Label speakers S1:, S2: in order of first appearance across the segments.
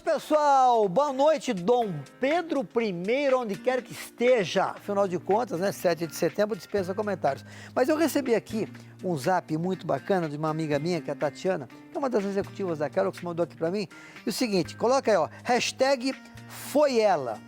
S1: pessoal! Boa noite, Dom Pedro I, onde quer que esteja. Afinal de contas, né, 7 de setembro, dispensa comentários. Mas eu recebi aqui um zap muito bacana de uma amiga minha, que é a Tatiana, que é uma das executivas da Kellogg, que mandou aqui pra mim. E o seguinte, coloca aí, ó, hashtag foi ela.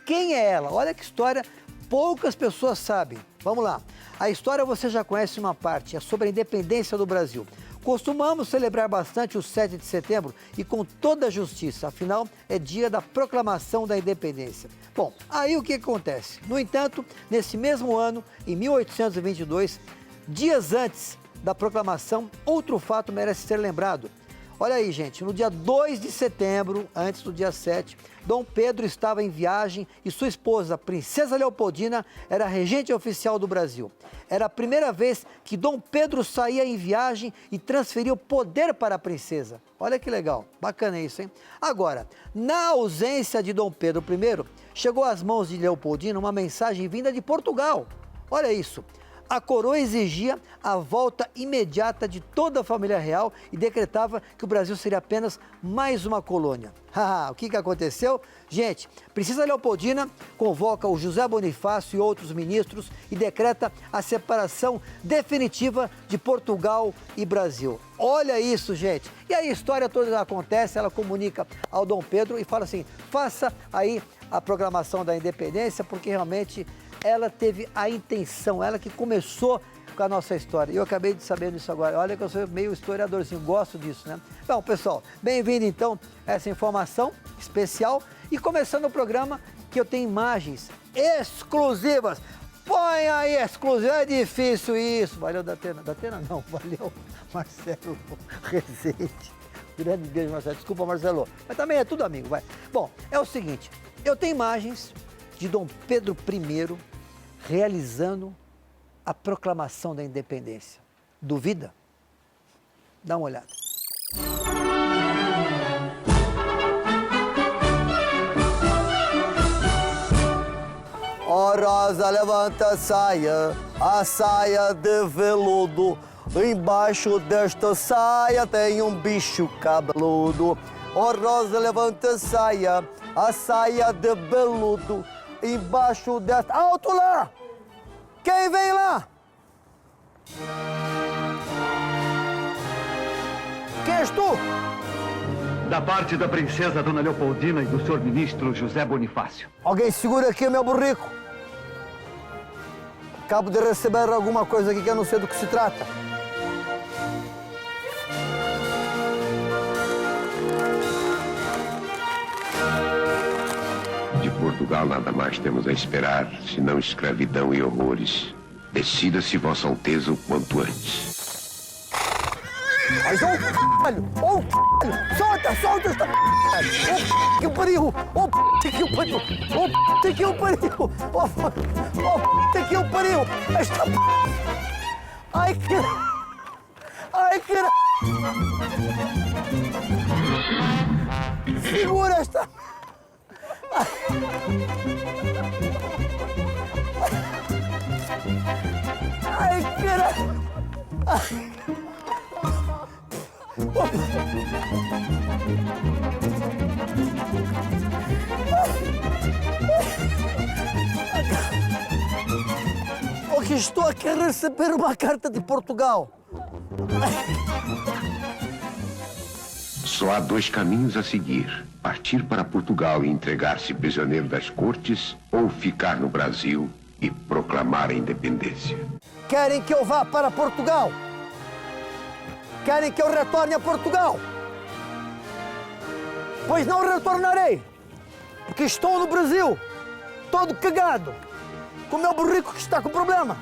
S1: Quem é ela? Olha que história, poucas pessoas sabem. Vamos lá. A história você já conhece uma parte, é sobre a independência do Brasil. Costumamos celebrar bastante o 7 de setembro e com toda a justiça, afinal, é dia da proclamação da independência. Bom, aí o que acontece? No entanto, nesse mesmo ano, em 1822, dias antes da proclamação, outro fato merece ser lembrado. Olha aí, gente, no dia 2 de setembro, antes do dia 7, Dom Pedro estava em viagem e sua esposa, Princesa Leopoldina, era a regente oficial do Brasil. Era a primeira vez que Dom Pedro saía em viagem e transferia o poder para a princesa. Olha que legal, bacana isso, hein? Agora, na ausência de Dom Pedro I, chegou às mãos de Leopoldina uma mensagem vinda de Portugal. Olha isso. A coroa exigia a volta imediata de toda a família real e decretava que o Brasil seria apenas mais uma colônia. O que aconteceu? Gente, Princesa Leopoldina convoca o José Bonifácio e outros ministros e decreta a separação definitiva de Portugal e Brasil. Olha isso, gente. E aí a história toda acontece, ela comunica ao Dom Pedro e fala assim, faça aí a proclamação da independência, porque realmente ela teve a intenção, ela que começou com a nossa história. E eu acabei de saber disso agora. Olha que eu sou meio historiadorzinho, gosto disso, né? Bom, pessoal, bem-vindo então a essa informação especial. E começando o programa, que eu tenho imagens exclusivas. Põe aí, exclusiva, é difícil isso. Valeu, Datena. Datena não, valeu, Marcelo Rezende. Grande beijo, Marcelo. Desculpa, Marcelo. Mas também é tudo amigo, vai. Bom, é o seguinte, eu tenho imagens de Dom Pedro I realizando a proclamação da independência. Duvida? Dá uma olhada.
S2: Ó Rosa, levanta a saia de veludo. Embaixo desta saia tem um bicho cabeludo. Ó Rosa, levanta a saia de veludo. Embaixo desta... Alto lá! Quem vem lá? Quem és tu?
S3: Da parte da princesa Dona Leopoldina e do senhor ministro José Bonifácio.
S2: Alguém segura aqui o meu burrico. Acabo de receber alguma coisa aqui que eu não sei do que se trata.
S4: De Portugal nada mais temos a esperar, senão escravidão e horrores. Decida-se, Vossa Alteza, o quanto antes.
S2: Mas solta esta que o pariu! Que o pariu! Que o pariu! Que o pariu! Esta Ai, que segura esta Ai, caralho! Que estou aqui a receber uma carta de Portugal.
S4: Só há dois caminhos a seguir. Partir para Portugal e entregar-se prisioneiro das cortes, ou ficar no Brasil e proclamar a independência.
S2: Querem que eu vá para Portugal? Querem que eu retorne a Portugal? Pois não retornarei, porque estou no Brasil, todo cagado, com o meu burrico que está com problema.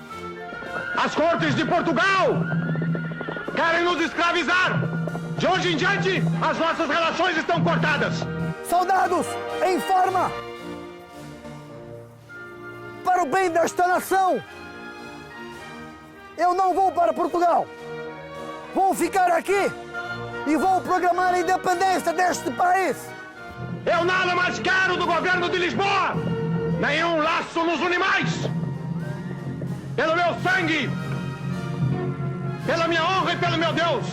S3: As cortes de Portugal querem nos escravizar. De hoje em diante, as nossas relações estão cortadas.
S2: Soldados, em forma! Para o bem desta nação, eu não vou para Portugal. Vou ficar aqui e vou proclamar a independência deste país.
S3: Eu nada mais quero do governo de Lisboa. Nenhum laço nos une mais. Pelo meu sangue, pela minha honra e pelo meu Deus,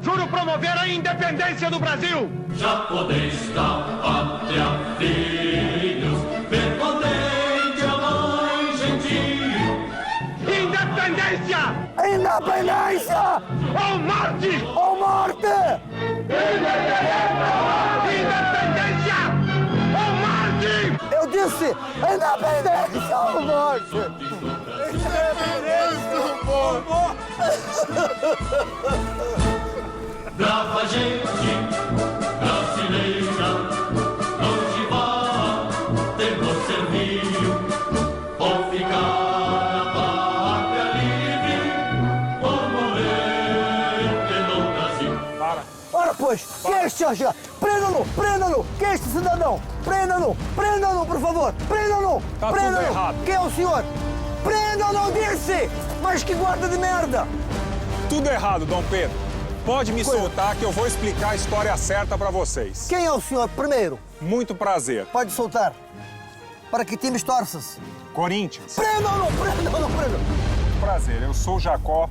S3: Juro promover a independência do Brasil!
S5: Já podeis da pátria, filhos, ver contente a mãe gentil.
S3: Independência!
S2: Independência
S3: Ou morte!
S2: ou morte!
S3: Independência! Ou morte!
S2: Eu disse independência ou morte!
S5: Brava gente brasileira, onde vá, devo servir, ou ficar a pátria livre, ou morrer pelo Brasil.
S2: Ora, pois, quem é este senhor? Prenda-no, prenda-no! Quem é este cidadão? Prenda-no, prenda-no, por favor! Prenda-no!
S6: Tá tudo
S2: Prenda-no!
S6: errado.
S2: Quem é o senhor? Prenda-no, disse! Mas que guarda de merda!
S6: Tudo errado, Dom Pedro. Pode me soltar que eu vou explicar a história certa pra vocês.
S2: Quem é o senhor primeiro?
S6: Muito prazer.
S2: Pode soltar. Para que time torças?
S6: Corinthians.
S2: Prenda-no, prenda-no, prenda-no!
S6: Prazer, eu sou Jacó.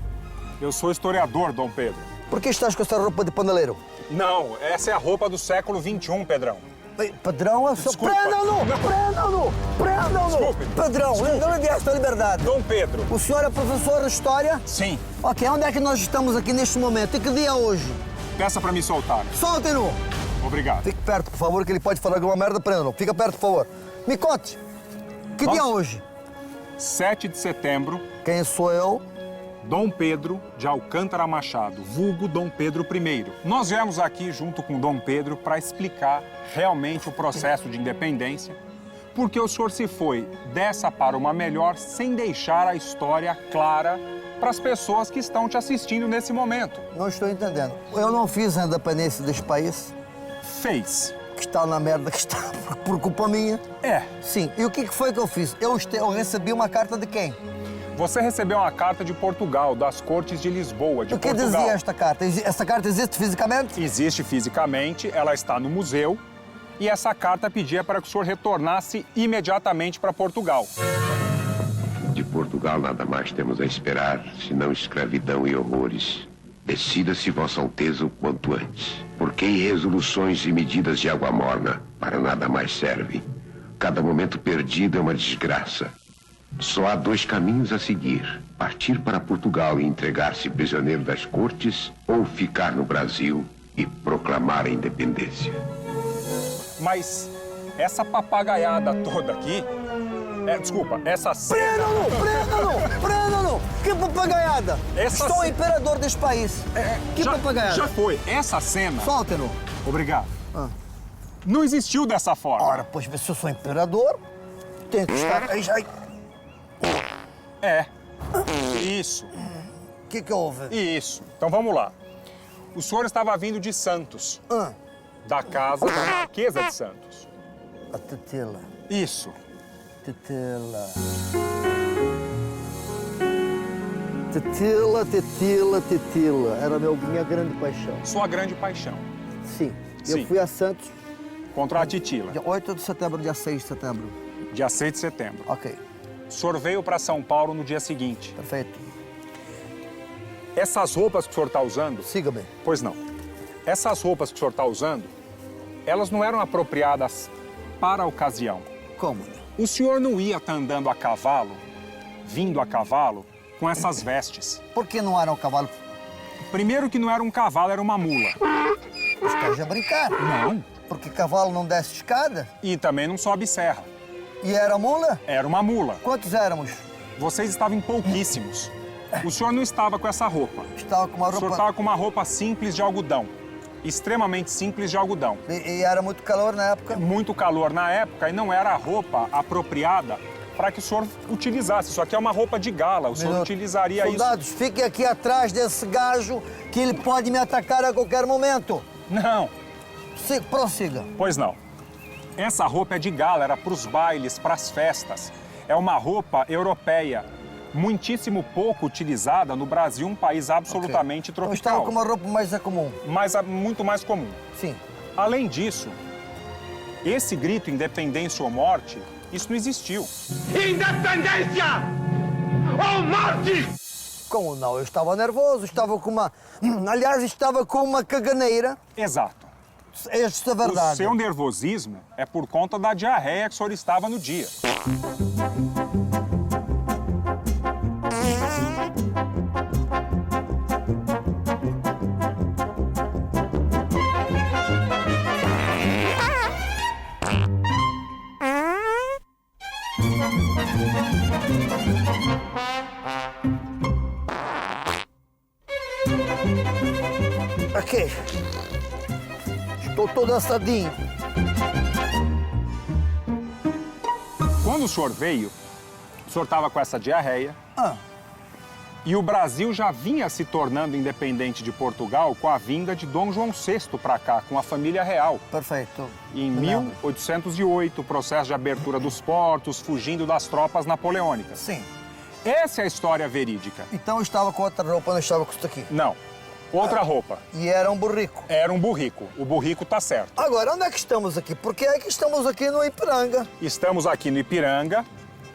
S6: Eu sou historiador, Dom Pedro.
S2: Por que estás com essa roupa de paneleiro?
S6: Não, essa é a roupa do século XXI, Pedrão.
S2: Ei, Padrão, é só...
S6: Desculpa.
S2: Prenda-no! Prenda-no! Prenda-no!
S6: Desculpe.
S2: Padrão, não lhe dê esta liberdade.
S6: Dom Pedro.
S2: O senhor é professor de história?
S6: Sim.
S2: Ok, onde é que nós estamos aqui neste momento? E que dia é hoje?
S6: Peça pra me soltar.
S2: Solte-no!
S6: Obrigado.
S2: Fique perto, por favor, que ele pode falar alguma merda, prenda-no. Fica perto, por favor. Me conte. Que dia é
S6: Nossa.
S2: hoje?
S6: 7 de setembro,
S2: Quem sou eu?
S6: Dom Pedro de Alcântara Machado, vulgo Dom Pedro I. Nós viemos aqui junto com Dom Pedro para explicar realmente o processo de independência, porque o senhor se foi dessa para uma melhor sem deixar a história clara para as pessoas que estão te assistindo nesse momento.
S2: Não estou entendendo. Eu não fiz a independência deste país,
S6: Fez.
S2: que está na merda que está por culpa minha.
S6: É.
S2: Sim. E o que foi que eu fiz? Eu recebi uma carta de quem?
S6: Você recebeu uma carta de Portugal, das Cortes de Lisboa, de
S2: O que
S6: Portugal.
S2: dizia esta carta? Essa carta existe fisicamente?
S6: Existe fisicamente, ela está no museu, e essa carta pedia para que o senhor retornasse imediatamente para Portugal.
S4: De Portugal nada mais temos a esperar, senão escravidão e horrores. Decida-se, Vossa Alteza, o quanto antes. Porque resoluções e medidas de água morna para nada mais servem. Cada momento perdido é uma desgraça. Só há dois caminhos a seguir. Partir para Portugal e entregar-se prisioneiro das cortes, ou ficar no Brasil e proclamar a independência.
S6: Mas essa papagaiada toda aqui... desculpa, essa cena...
S2: Prenda-no! Prenda-no! Prenda-no! Que papagaiada!
S6: Essa
S2: Sou o
S6: ce-
S2: imperador deste país. Que papagaiada?
S6: Já foi. Essa cena...
S2: Solte-no!
S6: Obrigado.
S2: Ah.
S6: Não existiu dessa forma.
S2: Ora, pois, se eu sou imperador, tem que estar... Ai,
S6: É. Isso.
S2: o que houve?
S6: Isso. Então vamos lá. O senhor estava vindo de Santos,
S2: Ah,
S6: da casa da Marquesa de Santos.
S2: a tetela.
S6: Isso.
S2: Tetela. Tetela, tetela, tetela. Era minha grande paixão.
S6: Sua grande paixão.
S2: Sim.
S6: Sim.
S2: Eu fui a Santos
S6: Contra a Titila.
S2: dia 8 de setembro, dia 6 de setembro.
S6: Dia 6 de setembro.
S2: Ok,
S6: O senhor veio para São Paulo no dia seguinte.
S2: perfeito.
S6: Essas roupas que o senhor está usando...
S2: Siga-me.
S6: Pois não. Essas roupas que o senhor está usando, elas não eram apropriadas para a ocasião.
S2: Como?
S6: O senhor não ia estar andando a cavalo, vindo a cavalo, com essas vestes.
S2: Por que não era um cavalo?
S6: Primeiro que não era um cavalo, era uma mula.
S2: Estás a brincar?
S6: Não.
S2: Porque cavalo não desce escada?
S6: E também não sobe serra.
S2: E era mula?
S6: Era uma mula.
S2: Quantos éramos?
S6: Vocês estavam em pouquíssimos. O senhor não estava com essa roupa.
S2: Estava com uma
S6: O senhor
S2: roupa...
S6: estava com uma roupa simples de algodão. Extremamente simples de algodão.
S2: E era muito calor na época?
S6: Muito calor na época e não era a roupa apropriada para que o senhor utilizasse. Isso aqui é uma roupa de gala. O senhor
S2: Minuto.
S6: utilizaria
S2: Soldados, fiquem aqui atrás desse gajo que ele pode me atacar a qualquer momento.
S6: isso. Não,
S2: Prossiga.
S6: pois não. Essa roupa é de gala, era para os bailes, para as festas. É uma roupa europeia, muitíssimo pouco utilizada no Brasil, um país absolutamente
S2: Eu estava
S6: tropical.
S2: com uma roupa mais comum.
S6: Mas muito mais comum.
S2: Sim.
S6: Além disso, esse grito independência ou morte, isso não existiu.
S3: Independência ou morte!
S2: Como não? Eu estava nervoso, estava com uma... Aliás, estava com uma caganeira.
S6: Exato.
S2: Esta é a
S6: O
S2: verdade.
S6: seu nervosismo é por conta da diarreia que o senhor estava no dia.
S2: Aqui. Estou todo assadinho.
S6: Quando o senhor veio, o senhor estava com essa diarreia. E o Brasil já vinha se tornando independente de Portugal com a vinda de Dom João VI para cá, com a família real.
S2: Perfeito.
S6: Em
S2: Me lembro.
S6: 1808, o processo de abertura dos portos, fugindo das tropas napoleônicas.
S2: Sim.
S6: Essa é a história verídica.
S2: Então eu estava com outra roupa, não estava com isso aqui.
S6: Não. Outra roupa.
S2: E era um burrico.
S6: Era um burrico. O burrico tá certo.
S2: Agora, onde é que estamos aqui? Porque é que estamos aqui no Ipiranga.
S6: Estamos aqui no Ipiranga,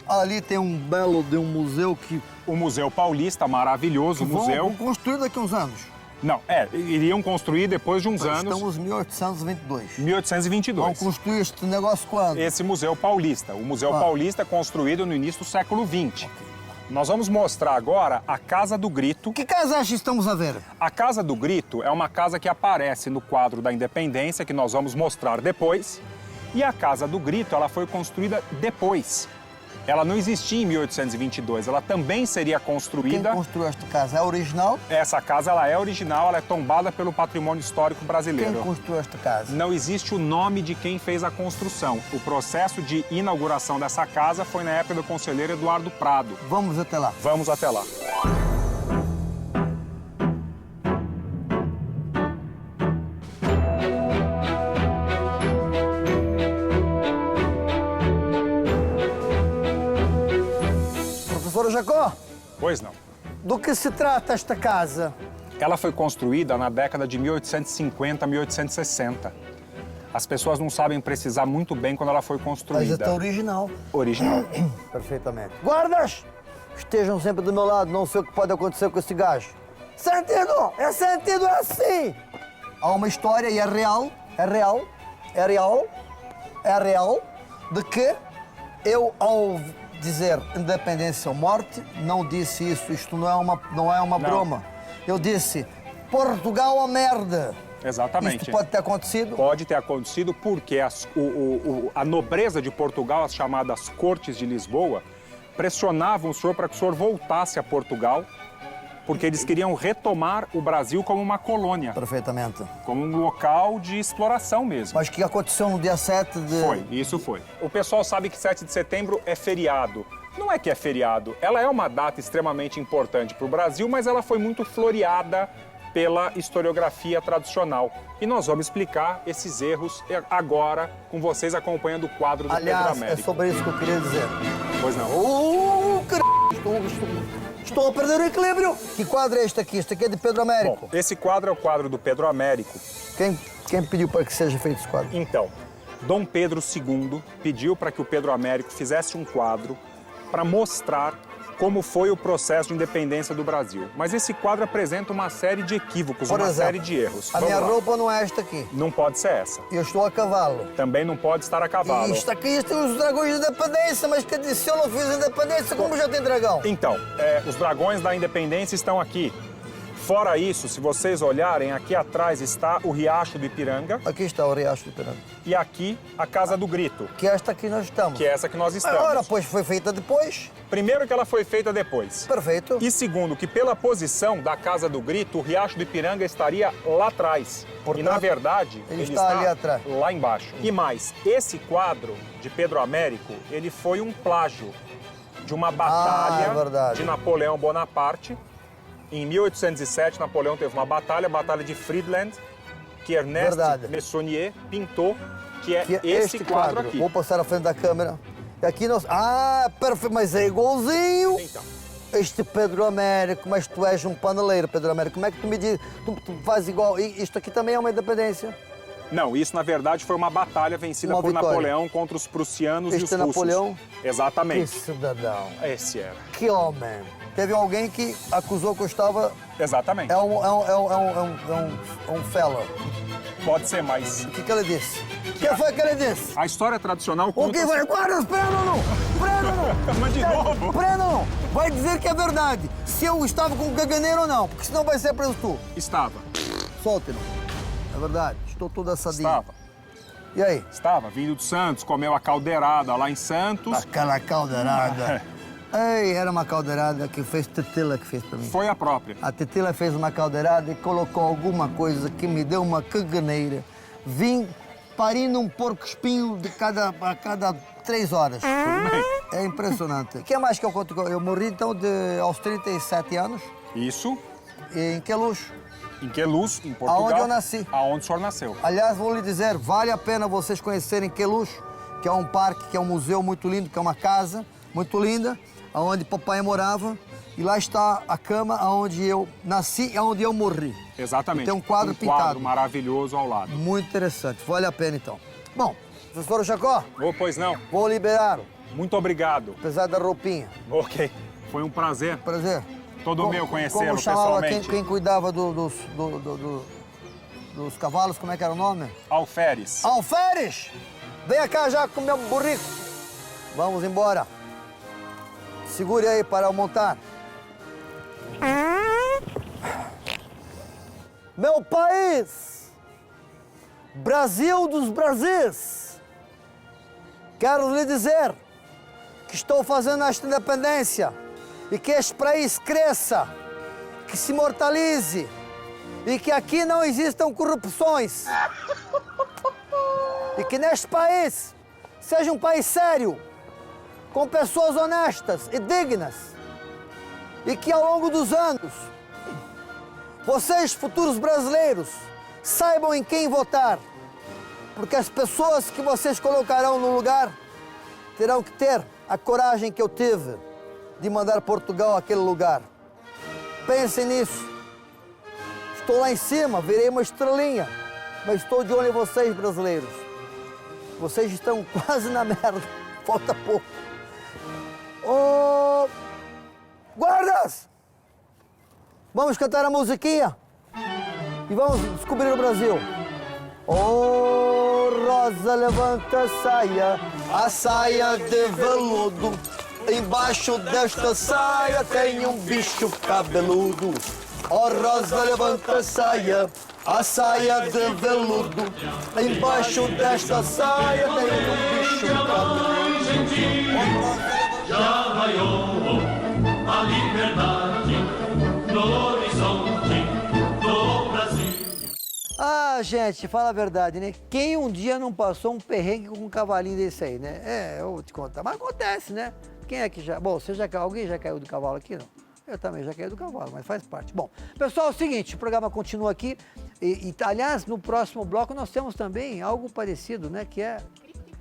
S2: Ali tem um belo de um museu que
S6: o Museu Paulista, maravilhoso museu.
S2: vão construir daqui a uns anos.
S6: Não, iriam construir depois de uns anos,
S2: Estamos em 1822.
S6: 1822.
S2: Vão construir este negócio quando?
S6: Esse Museu Paulista. O Museu Paulista é construído no início do século XX. Nós vamos mostrar agora a Casa do Grito.
S2: Que casa é que estamos a ver?
S6: A Casa do Grito é uma casa que aparece no quadro da Independência, que nós vamos mostrar depois. E a Casa do Grito, ela foi construída depois. Ela não existia em 1822, ela também seria
S2: Quem
S6: construída...
S2: construiu esta casa? É original?
S6: Essa casa, ela é original, ela é tombada pelo patrimônio histórico
S2: Quem
S6: brasileiro.
S2: construiu esta casa?
S6: Não existe o nome de quem fez a construção. O processo de inauguração dessa casa foi na época do conselheiro Eduardo Prado.
S2: Vamos até lá.
S6: Vamos até lá.
S2: Professor Jacó,
S6: Pois não.
S2: do que se trata esta casa?
S6: Ela foi construída na década de 1850, 1860. As pessoas não sabem precisar muito bem quando ela foi
S2: Mas
S6: construída.
S2: esta é original.
S6: Original.
S2: Perfeitamente. Guardas! Estejam sempre do meu lado, não sei o que pode acontecer com esse gajo. Sentido! É sentido, é assim! Há uma história, e é real, de que eu, ao dizer independência ou morte, não disse isso, isto não é uma broma. Eu disse, Portugal a merda!
S6: Exatamente.
S2: Isto pode ter acontecido?
S6: Pode ter acontecido porque a nobreza de Portugal, as chamadas Cortes de Lisboa, pressionavam o senhor para que o senhor voltasse a Portugal, porque eles queriam retomar o Brasil como uma colônia,
S2: Perfeitamente.
S6: como um local de exploração mesmo.
S2: Mas o que aconteceu no dia 7 de...
S6: Foi, isso foi. O pessoal sabe que 7 de setembro é feriado. Não é que é feriado, ela é uma data extremamente importante para o Brasil, mas ela foi muito floreada pela historiografia tradicional. E nós vamos explicar esses erros agora, com vocês acompanhando o quadro do Pedro
S2: Aliás, é
S6: Américo.
S2: sobre isso que eu queria dizer.
S6: Pois não.
S2: Estou a perder o equilíbrio. Que quadro é este aqui? Este aqui é de Pedro Américo.
S6: Bom, esse quadro é o quadro do Pedro Américo.
S2: Quem pediu para que seja feito esse quadro?
S6: Então, Dom Pedro II pediu para que o Pedro Américo fizesse um quadro para mostrar como foi o processo de independência do Brasil. Mas esse quadro apresenta uma série de equívocos,
S2: Por
S6: uma
S2: exemplo,
S6: série de erros.
S2: A
S6: Vamos
S2: minha
S6: lá.
S2: roupa não é esta aqui.
S6: Não pode ser essa.
S2: Eu estou a cavalo.
S6: Também não pode estar a cavalo.
S2: E isto aqui tem os dragões da independência, mas quer dizer, se eu não fiz a independência, como já tem dragão?
S6: Então, os dragões da independência estão aqui. Fora isso, se vocês olharem, aqui atrás está o Riacho do Ipiranga
S2: Aqui está o Riacho do Ipiranga.
S6: e aqui a Casa do Grito,
S2: Que é esta aqui nós estamos.
S6: que é essa que nós estamos.
S2: Ora, pois foi feita depois.
S6: Primeiro que ela foi feita depois.
S2: Perfeito.
S6: E segundo, que pela posição da Casa do Grito, o Riacho do Ipiranga estaria lá atrás.
S2: Portanto,
S6: e, na verdade,
S2: ele está ali atrás.
S6: lá embaixo. E mais, esse quadro de Pedro Américo, ele foi um plágio de uma batalha
S2: é verdade.
S6: de Napoleão Bonaparte. Em 1807, Napoleão teve uma batalha, a Batalha de Friedland, que Ernest
S2: Verdade.
S6: Meissonier pintou, que é
S2: Que é
S6: esse
S2: este
S6: quadro aqui.
S2: Vou passar à frente da câmera. E aqui nós... Ah, perfeito, mas é igualzinho.
S6: Então,
S2: Este Pedro Américo, mas tu és um paneleiro, Pedro Américo. Como é que tu me diz? Tu fazes igual. E isto aqui também é uma independência.
S6: Não, isso na verdade foi uma batalha vencida
S2: Uma
S6: por
S2: vitória.
S6: Napoleão contra os prussianos e os
S2: Este é
S6: russos.
S2: Napoleão? Que
S6: Exatamente.
S2: cidadão.
S6: Esse era.
S2: Que homem. Teve alguém que acusou que eu estava...
S6: Exatamente.
S2: É um fella.
S6: Pode ser, mas
S2: O que ele disse? O que foi que ele disse?
S6: a história tradicional
S2: O
S6: conta...
S2: que vai? Guarda, prendam-no! Prendam-no!
S6: Mas de novo?
S2: Prendam-no! Vai dizer que é verdade. Se eu estava com caganeiro ou não, porque senão vai ser preso tu.
S6: Estava.
S2: Solte-no. É verdade. Estou todo assadinho.
S6: Estava.
S2: E aí?
S6: Estava. Vindo de Santos, comeu a caldeirada lá em Santos.
S2: Aquela caldeirada. Ei, era uma caldeirada que fez Tetila que fez pra mim.
S6: Foi a própria.
S2: A Tetila fez uma caldeirada e colocou alguma coisa que me deu uma caganeira. Vim parindo um porco-espinho a cada 3 horas.
S6: Tudo bem.
S2: É impressionante. O que mais que eu conto? Eu morri, então, aos 37 anos,
S6: Isso.
S2: em Queluz.
S6: Em Queluz, em Portugal.
S2: Aonde eu nasci.
S6: Aonde o senhor nasceu.
S2: Aliás, vou lhe dizer, vale a pena vocês conhecerem Queluz, que é um parque, que é um museu muito lindo, que é uma casa muito linda, onde papai morava. E lá está a cama onde eu nasci e onde eu morri.
S6: Exatamente.
S2: Tem um quadro
S6: Um
S2: pintado.
S6: quadro maravilhoso ao lado.
S2: Muito interessante, vale a pena então. Bom, professor Jacó,
S6: Oh, pois não.
S2: vou liberá-lo,
S6: Muito obrigado.
S2: apesar da roupinha.
S6: Ok. Foi um prazer.
S2: Prazer.
S6: Todo meu conhecê-lo
S2: Como chamava
S6: pessoalmente.
S2: quem cuidava dos cavalos, como é que era o nome?
S6: Alferes.
S2: Alferes! Venha cá já com o meu burrico. Vamos embora. Segure aí para eu montar. Meu país, Brasil dos Brasis, quero lhe dizer que estou fazendo esta independência e que este país cresça, que se imortalize e que aqui não existam corrupções e que neste país seja um país sério, com pessoas honestas e dignas e que ao longo dos anos vocês, futuros brasileiros, saibam em quem votar, porque as pessoas que vocês colocarão no lugar terão que ter a coragem que eu tive de mandar Portugal àquele lugar. Pensem nisso. Estou lá em cima, virei uma estrelinha, mas estou de olho em vocês, brasileiros. Vocês estão quase na merda, falta pouco. Ô, guardas! Vamos cantar a musiquinha e vamos descobrir o Brasil. Oh, Rosa, levanta a saia de veludo. Embaixo desta saia tem um bicho cabeludo. Oh, Rosa, levanta a saia de veludo. Embaixo desta saia tem um bicho cabeludo.
S5: Já raiou a liberdade no horizonte do Brasil.
S1: Ah, gente, fala a verdade, né? Quem um dia não passou um perrengue com um cavalinho desse aí, né? É, eu vou te contar. Mas acontece, né? Quem é que já... Bom, alguém já caiu do cavalo aqui, não? Eu também já caí do cavalo, mas faz parte. Bom, pessoal, é o seguinte, o programa continua aqui. Aliás, no próximo bloco nós temos também algo parecido, né? Que é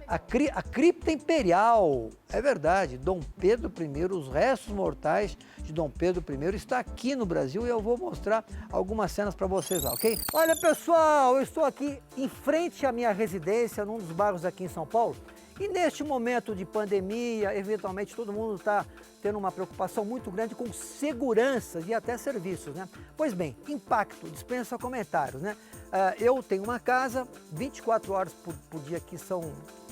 S1: a cripta imperial. É verdade, Dom Pedro I, os restos mortais de Dom Pedro I está aqui no Brasil e eu vou mostrar algumas cenas para vocês lá, ok? Olha, pessoal, eu estou aqui em frente à minha residência, num dos bairros aqui em São Paulo. E neste momento de pandemia, eventualmente todo mundo está tendo uma preocupação muito grande com seguranças e até serviços, né? Pois bem, impacto, dispensa comentários, né? Eu tenho uma casa, 24 horas por dia que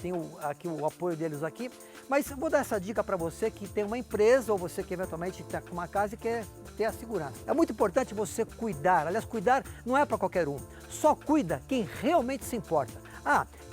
S1: tenho aqui o apoio deles aqui, mas eu vou dar essa dica para você que tem uma empresa ou você que eventualmente está com uma casa e quer ter a segurança. É muito importante você cuidar, aliás, cuidar não é para qualquer um, só cuida quem realmente se importa.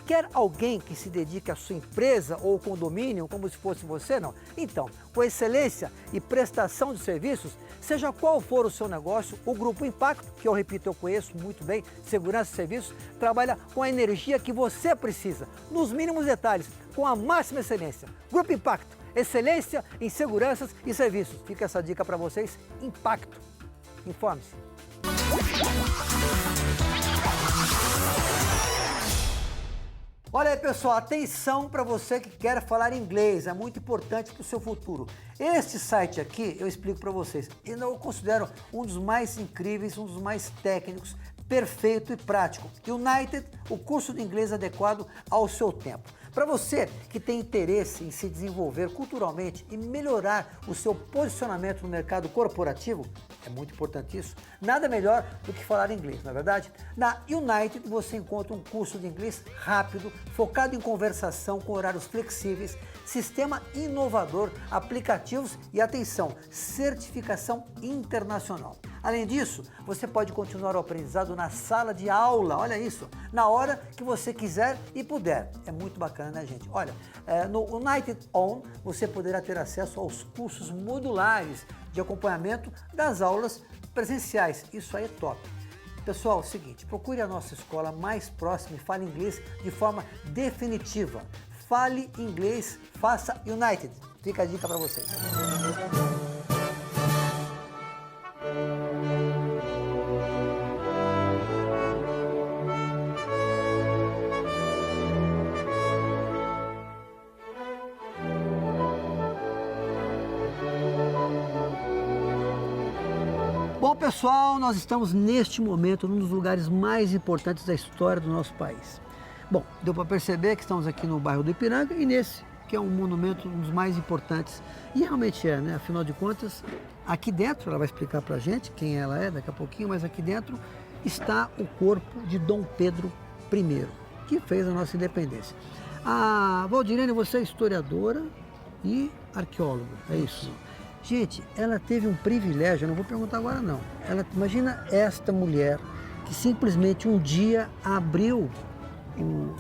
S1: Quer alguém que se dedique à sua empresa ou condomínio como se fosse você? Não. Então, com excelência e prestação de serviços, seja qual for o seu negócio, o Grupo Impacto, que eu repito, eu conheço muito bem, segurança e serviços, trabalha com a energia que você precisa, nos mínimos detalhes, com a máxima excelência. Grupo Impacto, excelência em seguranças e serviços. Fica essa dica para vocês, Impacto. Informe-se. Olha aí, pessoal, atenção para você que quer falar inglês, é muito importante para o seu futuro. Este site aqui, eu explico para vocês, eu considero um dos mais incríveis, um dos mais técnicos, perfeito e prático. United, o curso de inglês adequado ao seu tempo. Para você que tem interesse em se desenvolver culturalmente e melhorar o seu posicionamento no mercado corporativo, é muito importante isso, nada melhor do que falar inglês, não é verdade? Na United você encontra um curso de inglês rápido, focado em conversação com horários flexíveis, sistema inovador, aplicativos e, atenção, certificação internacional. Além disso, você pode continuar o aprendizado na sala de aula, olha isso, na hora que você quiser e puder. É muito bacana, né, gente? Olha, no United On, você poderá ter acesso aos cursos modulares de acompanhamento das aulas presenciais. Isso aí é top. Pessoal, é o seguinte, procure a nossa escola mais próxima e fale inglês de forma definitiva. Fale inglês, faça United. Fica a dica para vocês. Bom, pessoal, nós estamos neste momento num dos lugares mais importantes da história do nosso país. Bom, deu para perceber que estamos aqui no bairro do Ipiranga e nesse, que é um monumento, um dos mais importantes. E realmente é, né? Afinal de contas, aqui dentro, ela vai explicar para a gente quem ela é daqui a pouquinho, mas aqui dentro está o corpo de Dom Pedro I, que fez a nossa independência. A Valdirene, você é historiadora e arqueóloga, é isso? Gente, ela teve um privilégio, eu não vou perguntar agora não. Imagina esta mulher que simplesmente um dia abriu,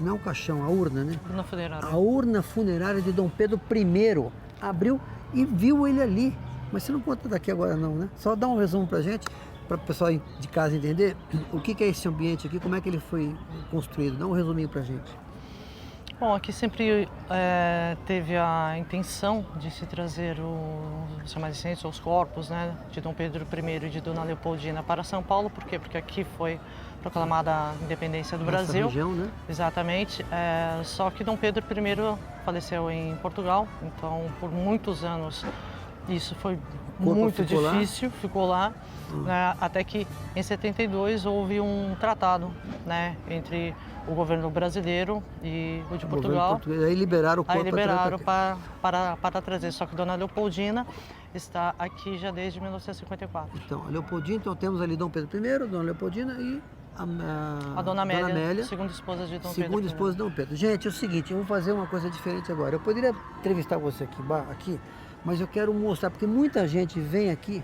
S1: não o caixão, a urna, né?
S7: Urna funerária.
S1: A urna funerária de Dom Pedro I. Abriu e viu ele ali. Mas você não conta daqui agora não, né? Só dá um resumo pra gente, para o pessoal de casa entender o que é esse ambiente aqui, como é que ele foi construído. Dá um resuminho pra gente.
S7: Bom, aqui sempre teve a intenção de se trazer os remanescentes, os corpos, né, de Dom Pedro I e de Dona Leopoldina para São Paulo. Por quê? Porque aqui foi proclamada a independência do Brasil.
S1: Região, né?
S7: Exatamente. Só que Dom Pedro I faleceu em Portugal, então por muitos anos isso foi muito difícil, ficou lá, né, até que em 72 houve um tratado, né, entre o governo brasileiro e o de Portugal.
S1: Aí liberaram o corpo.
S7: Aí liberaram para trazer. Só que Dona Leopoldina está aqui já desde 1954.
S1: Então, a Leopoldina, então temos ali Dom Pedro I, Dona Leopoldina e
S7: a Dona Amélia, segunda esposa de Dom Pedro.
S1: Segunda esposa de Dom Pedro. Gente, é o seguinte, eu vou fazer uma coisa diferente agora. Eu poderia entrevistar você aqui, mas eu quero mostrar, porque muita gente vem aqui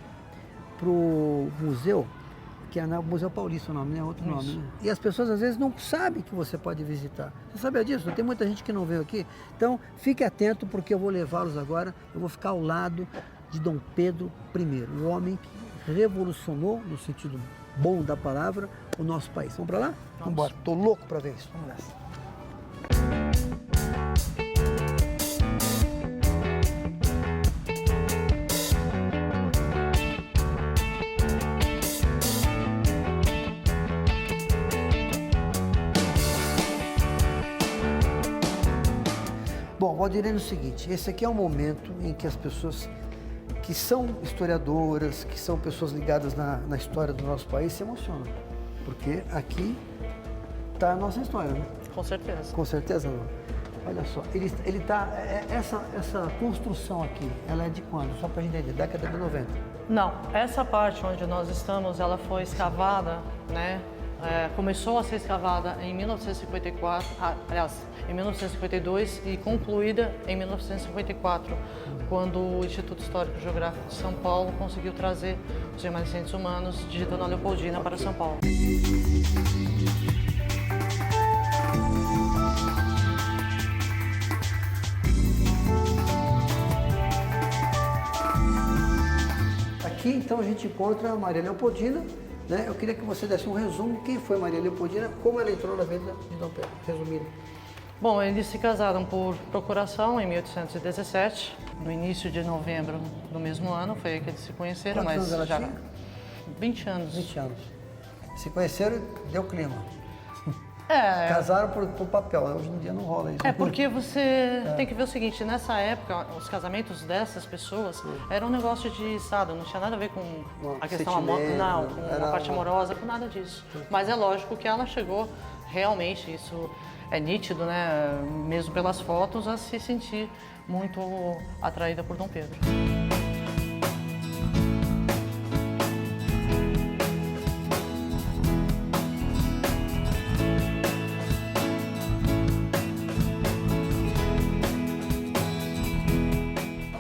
S1: pro museu, que é o Museu Paulista o nome, né? Outro nome, né? E as pessoas às vezes não sabem que você pode visitar. Você sabia disso? Tem muita gente que não veio aqui. Então, fique atento, porque eu vou levá-los agora. Eu vou ficar ao lado de Dom Pedro I, o homem que revolucionou, no sentido bom da palavra, o nosso país. Vamos para lá? Vamos embora. Tô louco para ver isso. Vamos nessa. Bom, Valdirene, é o seguinte, esse aqui é um momento em que as pessoas que são historiadoras, que são pessoas ligadas na história do nosso país se emocionam, porque aqui está a nossa história, né?
S7: Com certeza.
S1: Com certeza não. Olha só, ele tá, essa construção aqui, ela é de quando? Só para a gente entender, década de 90.
S7: Não, essa parte onde nós estamos, ela foi escavada, né? Começou a ser escavada em 1954, aliás, em 1952 e concluída em 1954, quando o Instituto Histórico e Geográfico de São Paulo conseguiu trazer os remanescentes humanos de Dona Leopoldina para São Paulo.
S1: Aqui, então, a gente encontra a Maria Leopoldina, né? Eu queria que você desse um resumo, quem foi Maria Leopoldina, como ela entrou na vida de Dom Pedro, resumindo.
S7: Bom, eles se casaram por procuração em 1817, no início de novembro do mesmo ano, foi aí que eles se conheceram.
S1: Quantos
S7: mas
S1: anos ela
S7: já
S1: tinha?
S7: 20 anos.
S1: 20 anos. Se conheceram, deu clima. Casaram por papel, hoje em dia não rola isso.
S7: É porque você tem que ver o seguinte, nessa época, os casamentos dessas pessoas eram um negócio de Estado, não tinha nada a ver com a questão
S1: sentimento,
S7: não, com
S1: era
S7: a parte amorosa, com nada disso. Mas é lógico que ela chegou, realmente, isso é nítido, né, mesmo pelas fotos, a se sentir muito atraída por Dom Pedro.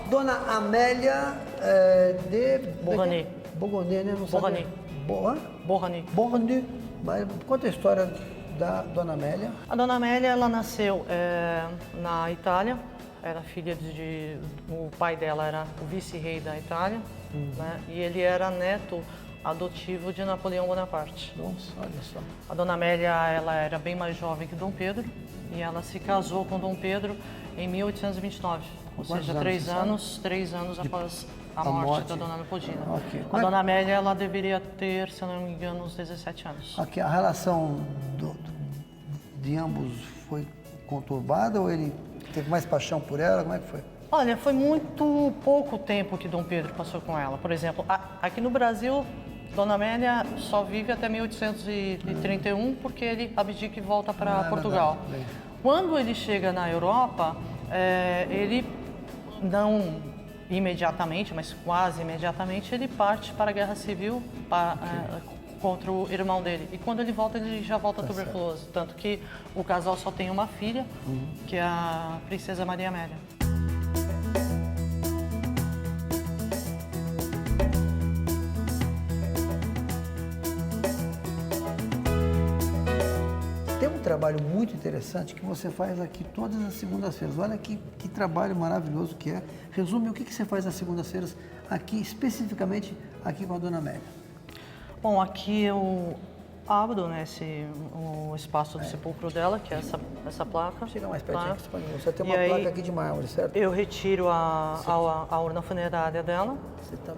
S1: Dona Amélia de...
S7: Beauharnais.
S1: Beauharnais, né? Não sabe.
S7: Beauharnais. Beauharnais.
S1: Beauharnais. Mas conta a história da Dona Amélia.
S7: A Dona Amélia, ela nasceu na Itália, era filha o pai dela era o vice-rei da Itália, né? E ele era neto adotivo de Napoleão Bonaparte.
S1: Nossa, olha só.
S7: A Dona Amélia, ela era bem mais jovem que Dom Pedro e ela se casou com Dom Pedro em 1829, ou
S1: Quantos
S7: seja,
S1: anos,
S7: 3 anos após a morte da Dona Leopoldina.
S1: Ok.
S7: A Dona Amélia, ela deveria ter, se eu não me engano, uns 17 anos.
S1: Aqui, a relação de ambos foi conturbada ou ele teve mais paixão por ela? Como é que foi?
S7: Olha, foi muito pouco tempo que Dom Pedro passou com ela. Por exemplo, aqui no Brasil, Dona Amélia só vive até 1831 porque ele abdica e volta para Portugal. Quando ele chega na Europa, ele não imediatamente, mas quase imediatamente, ele parte para a Guerra Civil contra o irmão dele. E quando ele volta, ele já volta tuberculoso. Tanto que o casal só tem uma filha, que é a Princesa Maria Amélia.
S1: Tem um trabalho muito interessante que você faz aqui todas as segundas-feiras. Olha que trabalho maravilhoso que é. Resume o que você faz nas segundas-feiras aqui, especificamente aqui com a Dona Amélia.
S7: Bom, aqui eu abro, né, o espaço do sepulcro dela, que é essa placa.
S1: Chega mais pertinho,
S7: Tá?
S1: você tem uma placa aqui de mármore, certo?
S7: Eu retiro a urna funerária dela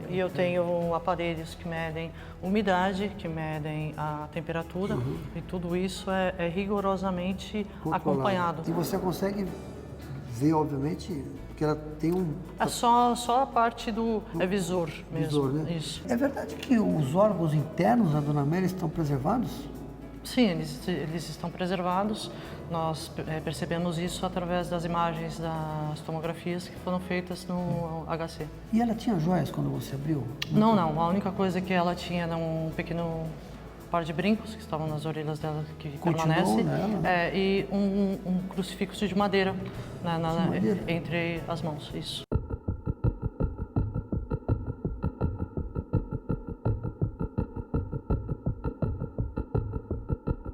S7: e eu tenho aparelhos que medem umidade, que medem a temperatura e tudo isso é rigorosamente acompanhado.
S1: E você consegue ver, obviamente, que ela tem
S7: É só a parte do visor mesmo.
S1: visor, né?
S7: Isso.
S1: É verdade que os órgãos internos da Dona Amélia estão preservados?
S7: Sim, eles estão preservados. Nós percebemos isso através das imagens das tomografias que foram feitas no HC.
S1: E ela tinha joias quando você abriu?
S7: Não. A única coisa que ela tinha era um pequeno par de brincos que estavam nas orelhas dela, que permanece, e um crucifixo de madeira, entre as mãos. Isso.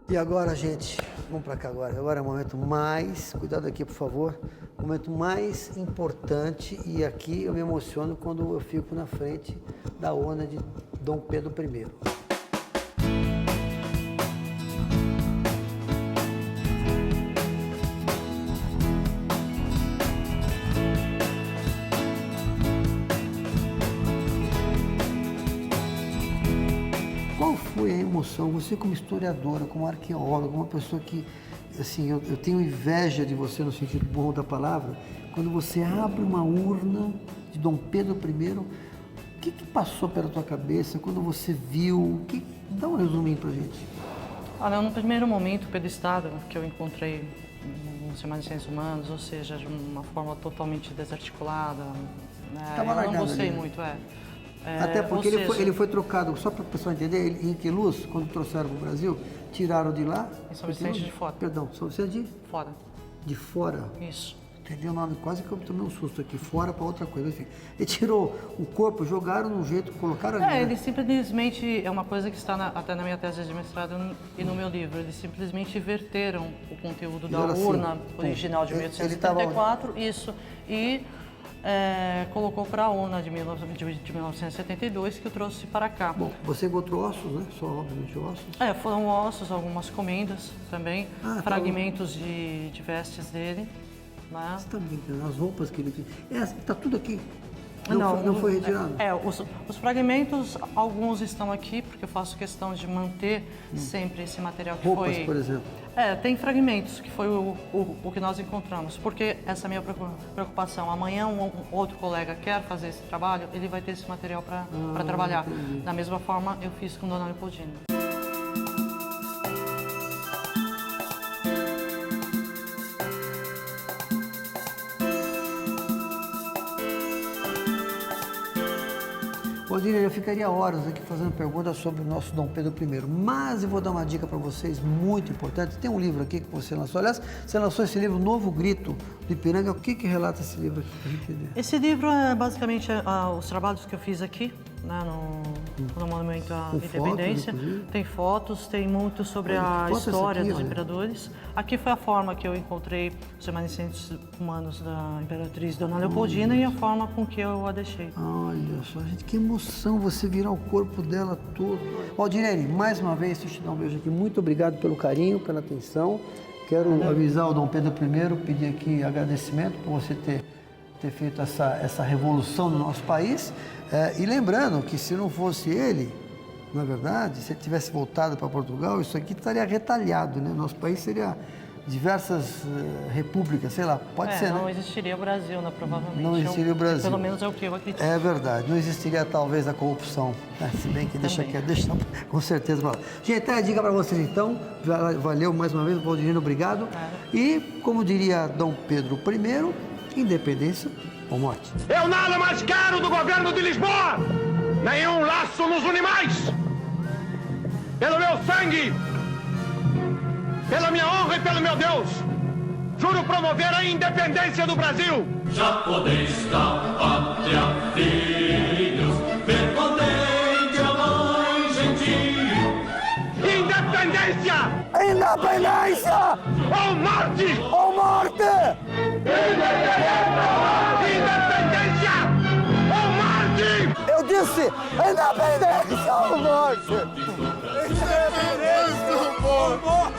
S1: E agora, gente, vamos para cá agora. Agora é o momento mais, cuidado aqui, por favor, o momento mais importante, e aqui eu me emociono quando eu fico na frente da urna de Dom Pedro I. Qual foi a emoção, você como historiadora, como arqueóloga, uma pessoa que, assim, eu tenho inveja de você no sentido bom da palavra, quando você abre uma urna de Dom Pedro I, o que passou pela tua cabeça quando você viu? Dá um resuminho pra gente.
S7: Olha, no primeiro momento, pelo estado que eu encontrei no Museu de Ciências Humanas, ou seja, de uma forma totalmente desarticulada, né, eu não gostei muito,
S1: Até porque ele foi trocado, só para o pessoal entender, em Queluz, quando trouxeram para o Brasil, tiraram de lá...
S7: Em São Vicente de Fora.
S1: Perdão, São Vicente de...
S7: Fora.
S1: De Fora.
S7: Isso.
S1: Entendi o nome, quase que eu tomei um susto aqui, Fora para outra coisa, enfim. Ele tirou o corpo, jogaram num jeito, colocaram ali.
S7: Ele simplesmente, é uma coisa que está até na minha tese de mestrado e no meu livro, eles simplesmente verteram o conteúdo da urna original de 1874, isso, e colocou para a urna de 1972, que eu trouxe para cá.
S1: Bom, você encontrou ossos, né? Só, obviamente, ossos.
S7: Foram ossos, algumas comendas também, fragmentos de vestes dele. Né?
S1: Você está brincando, as roupas que ele tinha. Está tudo aqui. Não foi retirado?
S7: Os fragmentos, alguns estão aqui, porque eu faço questão de manter sempre esse material que
S1: Roupas,
S7: foi...
S1: por exemplo.
S7: Tem fragmentos, que foi o que nós encontramos, porque essa é a minha preocupação. Amanhã um outro colega quer fazer esse trabalho, ele vai ter esse material para trabalhar.
S1: Entendi.
S7: Da mesma forma, eu fiz com Dona Leopoldina.
S1: Valdir, eu ficaria horas aqui fazendo perguntas sobre o nosso Dom Pedro I, mas eu vou dar uma dica para vocês muito importante. Tem um livro aqui que você lançou. Aliás, você lançou esse livro, Novo Grito do Ipiranga. O que relata esse livro aqui para a gente entender?
S7: Esse livro é basicamente os trabalhos que eu fiz aqui, né, no Monumento à
S1: Com
S7: Independência.
S1: fotos, inclusive?
S7: Tem fotos, tem muito sobre a
S1: que foto é essa
S7: história
S1: aqui,
S7: dos
S1: olha?
S7: imperadores. Aqui foi a forma que eu encontrei os remanescentes humanos da Imperatriz Dona Leopoldina e a forma com que eu a deixei.
S1: Olha só, gente, que emoção você virar o corpo dela todo. Valdirene, mais uma vez, deixa eu te dar um beijo aqui. Muito obrigado pelo carinho, pela atenção. Quero avisar o Dom Pedro I, pedir aqui agradecimento por você ter feito essa revolução no nosso país. E lembrando que se não fosse ele, na verdade, se ele tivesse voltado para Portugal, isso aqui estaria retalhado, né? Nosso país seria diversas repúblicas, sei lá, pode ser,
S7: não
S1: né?
S7: existiria o Brasil, né, provavelmente.
S1: Não existiria o Brasil.
S7: Pelo menos é o que eu acredito.
S1: É verdade, não existiria talvez a corrupção, né? Se bem que deixa com certeza pra lá. Gente, tá a dica para vocês então, valeu mais uma vez, Valdirene, obrigado. E, como diria Dom Pedro I, independência ou morte.
S3: Eu nada mais quero do governo de Lisboa! Nenhum laço nos une mais! Pelo meu sangue, pela minha honra e pelo meu Deus, juro promover a independência do Brasil!
S5: Já podeis da pátria, filhos, ver contente a mãe gentil.
S3: Independência!
S1: Independência
S3: Ou morte!
S1: ou morte!
S3: Independência ou morte!
S1: Eu disse independência ou morte!
S3: Independência ou morte!